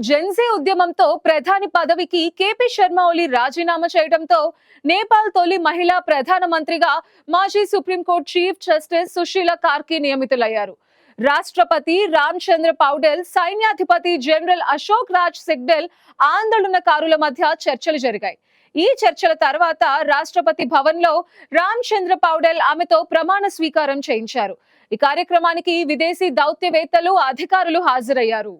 Gen Z ఉద్యమంతో ప్రధాని పదవికి KP Sharma ఓలీ రాజీనామా చేయడంతో నేపాల్ తొలి మహిళా ప్రధానమంత్రిగా మాజీ సుప్రీంకోర్టు చీఫ్ జస్టిస్ సుశీల కార్కి నియమితులయ్యారు. రాష్ట్రపతి రామచంద్ర పౌడెల్, సైన్యాధిపతి జనరల్ అశోక్ రాజ్ సిగ్డెల్ ఆందోళనకారుల మధ్య చర్చలు జరిగాయి. ఈ చర్చల తర్వాత రాష్ట్రపతి భవన్ లో రామచంద్ర పౌడెల్ ఆమెతో ప్రమాణ స్వీకారం చేయించారు. ఈ కార్యక్రమానికి విదేశీ దౌత్యవేత్తలు, అధికారులు హాజరయ్యారు.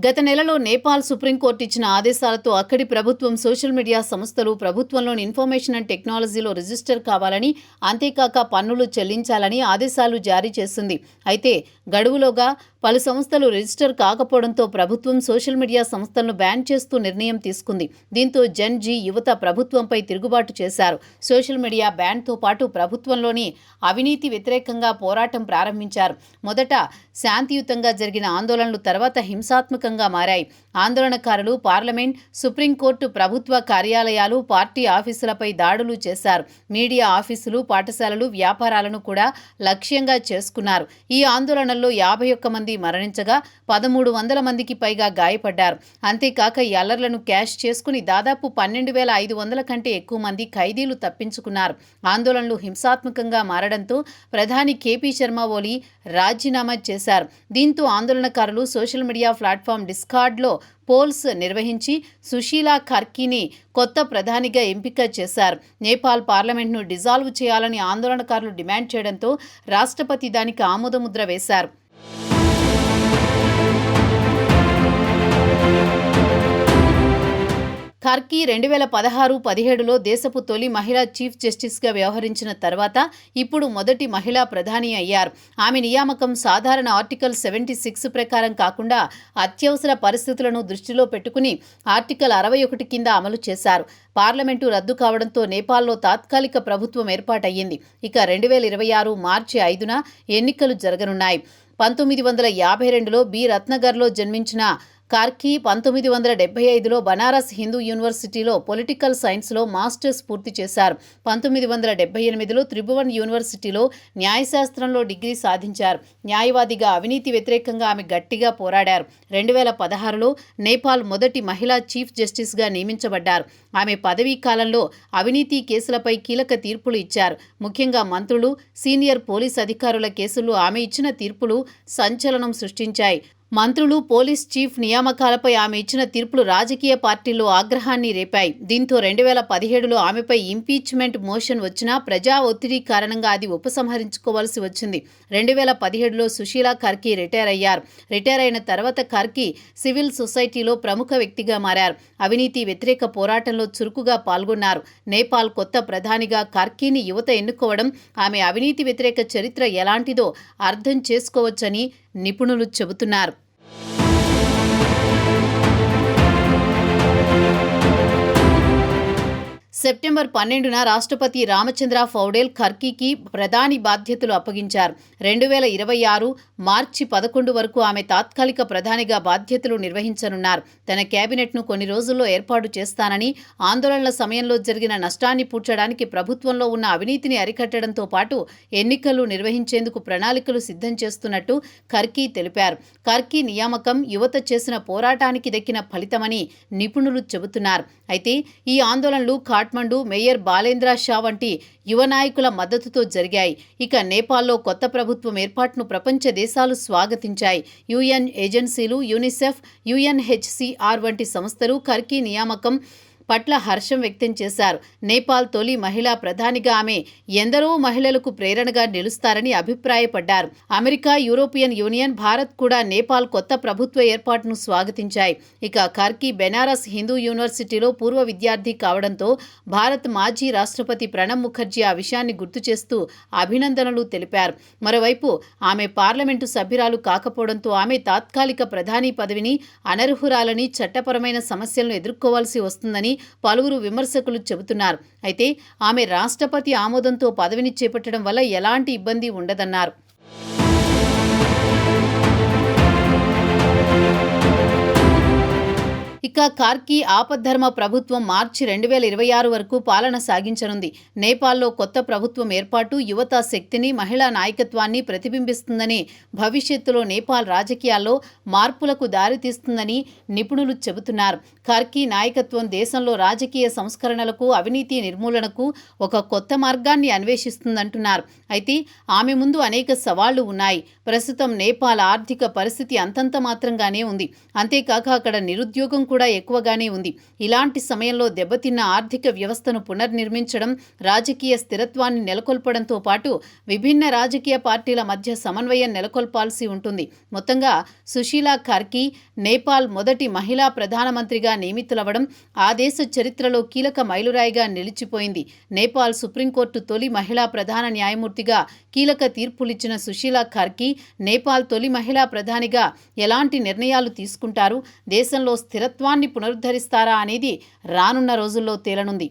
గత నెలలో నేపాల్ సుప్రీంకోర్టు ఇచ్చిన ఆదేశాలతో అక్కడి ప్రభుత్వం సోషల్ మీడియా సంస్థలు ప్రభుత్వంలోని ఇన్ఫర్మేషన్ అండ్ టెక్నాలజీలో రిజిస్టర్ కావాలని, అంతేకాక పన్నులు చెల్లించాలని ఆదేశాలు జారీ చేసింది. అయితే గడువులోగా పలు సంస్థలు రిజిస్టర్ కాకపోవడంతో ప్రభుత్వం సోషల్ మీడియా సంస్థలను బ్యాన్ చేస్తూ నిర్ణయం తీసుకుంది. దీంతో జెన్ జీ యువత ప్రభుత్వంపై తిరుగుబాటు చేశారు. సోషల్ మీడియా బ్యాన్తో పాటు ప్రభుత్వంలోని అవినీతి వ్యతిరేకంగా పోరాటం ప్రారంభించారు. మొదట శాంతియుతంగా జరిగిన ఆందోళనలు తర్వాత హింసాత్మకంగా మారాయి. ఆందోళనకారులు పార్లమెంట్, సుప్రీంకోర్టు, ప్రభుత్వ కార్యాలయాలు, పార్టీ ఆఫీసులపై దాడులు చేశారు. మీడియా ఆఫీసులు, పాఠశాలలు, వ్యాపారాలను కూడా లక్ష్యంగా చేసుకున్నారు. ఈ ఆందోళనల్లో 51 మంది మరణించగా 1300 మందికి పైగా గాయపడ్డారు. అంతేకాక ఈ అల్లర్లను క్యాష్ చేసుకుని దాదాపు 12,500 కంటే ఎక్కువ మంది ఖైదీలు తప్పించుకున్నారు. ఆందోళనలు హింసాత్మకంగా మారడంతో ప్రధాని కేపీ శర్మ ఓలీ రాజీనామా చేశారు. దీంతో ఆందోళనకారులు సోషల్ మీడియా ప్లాట్ఫామ్ డిస్కార్డ్లో పోల్స్ నిర్వహించి సుశీలా కార్కీని కొత్త ప్రధానిగా ఎంపిక చేశారు. నేపాల్ పార్లమెంట్ను డిజాల్వ్ చేయాలని ఆందోళనకారులు డిమాండ్ చేయడంతో రాష్ట్రపతి దానికి ఆమోదముద్ర వేశారు. కార్కీ 2016-17లో దేశపు తొలి మహిళా చీఫ్ జస్టిస్గా వ్యవహరించిన తర్వాత ఇప్పుడు మొదటి మహిళా ప్రధాని అయ్యారు. ఆమె నియామకం సాధారణ ఆర్టికల్ 76 ప్రకారం కాకుండా అత్యవసర పరిస్థితులను దృష్టిలో పెట్టుకుని ఆర్టికల్ 61 కింద అమలు చేశారు. పార్లమెంటు రద్దు కావడంతో నేపాల్లో తాత్కాలిక ప్రభుత్వం ఏర్పాటయ్యింది. ఇక 2026 మార్చి 5న ఎన్నికలు జరగనున్నాయి. 1952లో బి రత్నగర్లో జన్మించిన కార్కీ 1975లో బనారస్ హిందూ యూనివర్సిటీలో పొలిటికల్ సైన్స్లో మాస్టర్స్ పూర్తి చేశారు. 1978లో త్రిభువన్ యూనివర్సిటీలో న్యాయశాస్త్రంలో డిగ్రీ సాధించారు. న్యాయవాదిగా అవినీతి వ్యతిరేకంగా ఆమె గట్టిగా పోరాడారు. 2016లో నేపాల్ మొదటి మహిళా చీఫ్ జస్టిస్గా నియమించబడ్డారు. ఆమె పదవీ కాలంలో అవినీతి కేసులపై కీలక తీర్పులు ఇచ్చారు. ముఖ్యంగా మంత్రులు, సీనియర్ పోలీస్ అధికారుల కేసుల్లో ఆమె ఇచ్చిన తీర్పులు సంచలనం సృష్టించాయి. మంత్రులు, పోలీస్ చీఫ్ నియామకాలపై ఆమె ఇచ్చిన తీర్పులు రాజకీయ పార్టీల్లో ఆగ్రహాన్ని రేపాయి. దీంతో 2017లో ఆమెపై ఇంపీచ్మెంట్ మోషన్ వచ్చినా ప్రజా ఒత్తిడి కారణంగా అది ఉపసంహరించుకోవాల్సి వచ్చింది. 2017లో సుశీలా కార్కీ రిటైర్ అయ్యారు. రిటైర్ అయిన తర్వాత కార్కీ సివిల్ సొసైటీలో ప్రముఖ వ్యక్తిగా మారారు. అవినీతి వ్యతిరేక పోరాటంలో చురుకుగా పాల్గొన్నారు. నేపాల్ కొత్త ప్రధానిగా కార్కీని యువత ఎన్నుకోవడం ఆమె అవినీతి వ్యతిరేక చరిత్ర ఎలాంటిదో అర్థం చేసుకోవచ్చని నిపుణులు చెబుతున్నారు. సెప్టెంబర్ 12న రాష్ట్రపతి రామచంద్ర పౌడెల్ కార్కీకి ప్రధాని బాధ్యతలు అప్పగించారు. 2026 మార్చి 11 వరకు ఆమె తాత్కాలిక ప్రధానిగా బాధ్యతలు నిర్వహించనున్నారు. తన కేబినెట్ను కొన్ని రోజుల్లో ఏర్పాటు చేస్తానని, ఆందోళనల సమయంలో జరిగిన నష్టాన్ని పూడ్చడానికి ప్రభుత్వంలో ఉన్న అవినీతిని అరికట్టడంతో పాటు ఎన్నికలు నిర్వహించేందుకు ప్రణాళికలు సిద్ధం చేస్తున్నట్టు కార్కీ తెలిపారు. కార్కీ నియామకం యువత చేసిన పోరాటానికి దక్కిన ఫలితమని నిపుణులు చెబుతున్నారు. అయితే ఈ ఆందోళనలు కాఠ్మండు, మేయర్ బాలేంద్ర షా వంటి యువ నాయకుల మద్దతుతో జరిగాయి. ఇక నేపాల్లో కొత్త ప్రభుత్వం ఏర్పాటును ప్రపంచ దేశాలు స్వాగతించాయి. యుఎన్ ఏజెన్సీలు, యూనిసెఫ్, యుఎన్హెచ్సిఆర్ వంటి సంస్థలు కార్కీ నియామకం పట్ల హర్షం వ్యక్తం చేశారు. నేపాల్ తొలి మహిళా ప్రధానిగా ఆమె ఎందరో మహిళలకు ప్రేరణగా నిలుస్తారని అభిప్రాయపడ్డారు. అమెరికా, యూరోపియన్ యూనియన్, భారత్ కూడా నేపాల్ కొత్త ప్రభుత్వ ఏర్పాటును స్వాగతించాయి. ఇక కార్కీ బెనారస్ హిందూ యూనివర్సిటీలో పూర్వ విద్యార్థి కావడంతో భారత్ మాజీ రాష్ట్రపతి ప్రణబ్ ముఖర్జీ ఆ విషయాన్ని గుర్తు చేస్తూ అభినందనలు తెలిపారు. మరోవైపు ఆమె పార్లమెంటు సభ్యురాలు కాకపోవడంతో ఆమె తాత్కాలిక ప్రధాని పదవిని అనర్హురాలని, చట్టపరమైన సమస్యలను ఎదుర్కోవాల్సి వస్తుందని పలువురు విమర్శకులు చెబుతున్నారు. అయితే ఆమె రాష్ట్రపతి ఆమోదంతో పదవిని చేపట్టడం వల్ల ఎలాంటి ఇబ్బంది ఉండదన్నారు. ఇక ఇక కార్కీ ఆపద్ధర్మ ప్రభుత్వం మార్చి 2026 వరకు పాలన సాగించనుంది. నేపాల్లో కొత్త ప్రభుత్వం ఏర్పాటు యువత శక్తిని, మహిళా నాయకత్వాన్ని ప్రతిబింబిస్తుందని, భవిష్యత్తులో నేపాల్ రాజకీయాల్లో మార్పులకు దారితీస్తుందని నిపుణులు చెబుతున్నారు. కార్కీ నాయకత్వం దేశంలో రాజకీయ సంస్కరణలకు, అవినీతి నిర్మూలనకు ఒక కొత్త మార్గాన్ని అన్వేషిస్తుందంటున్నారు. అయితే ఆమె ముందు అనేక సవాళ్లు ఉన్నాయి. ప్రస్తుతం నేపాల్ ఆర్థిక పరిస్థితి అంతంత మాత్రంగానే ఉంది. అంతేకాక అక్కడ నిరుద్యోగం కూడా ఎక్కువగానే ఉంది. ఇలాంటి సమయంలో దెబ్బతిన్న ఆర్థిక వ్యవస్థను పునర్నిర్మించడం, రాజకీయ స్థిరత్వాన్ని నెలకొల్పడంతో పాటు విభిన్న రాజకీయ పార్టీల మధ్య సమన్వయం నెలకొల్పాల్సి ఉంటుంది. మొత్తంగా సుశీలా కార్కీ నేపాల్ మొదటి మహిళా ప్రధానమంత్రిగా నియమితులవ్వడం ఆ దేశ చరిత్రలో కీలక మైలురాయిగా నిలిచిపోయింది. నేపాల్ సుప్రీంకోర్టు తొలి మహిళా ప్రధాన న్యాయమూర్తిగా కీలక తీర్పులిచ్చిన సుశీలా కార్కీ నేపాల్ తొలి మహిళా ప్రధానిగా ఎలాంటి నిర్ణయాలు తీసుకుంటారు, దేశంలో స్థిరత్వాన్ని పునరుద్ధరిస్తారా అనేది రానున్న రోజుల్లో తేలనుంది.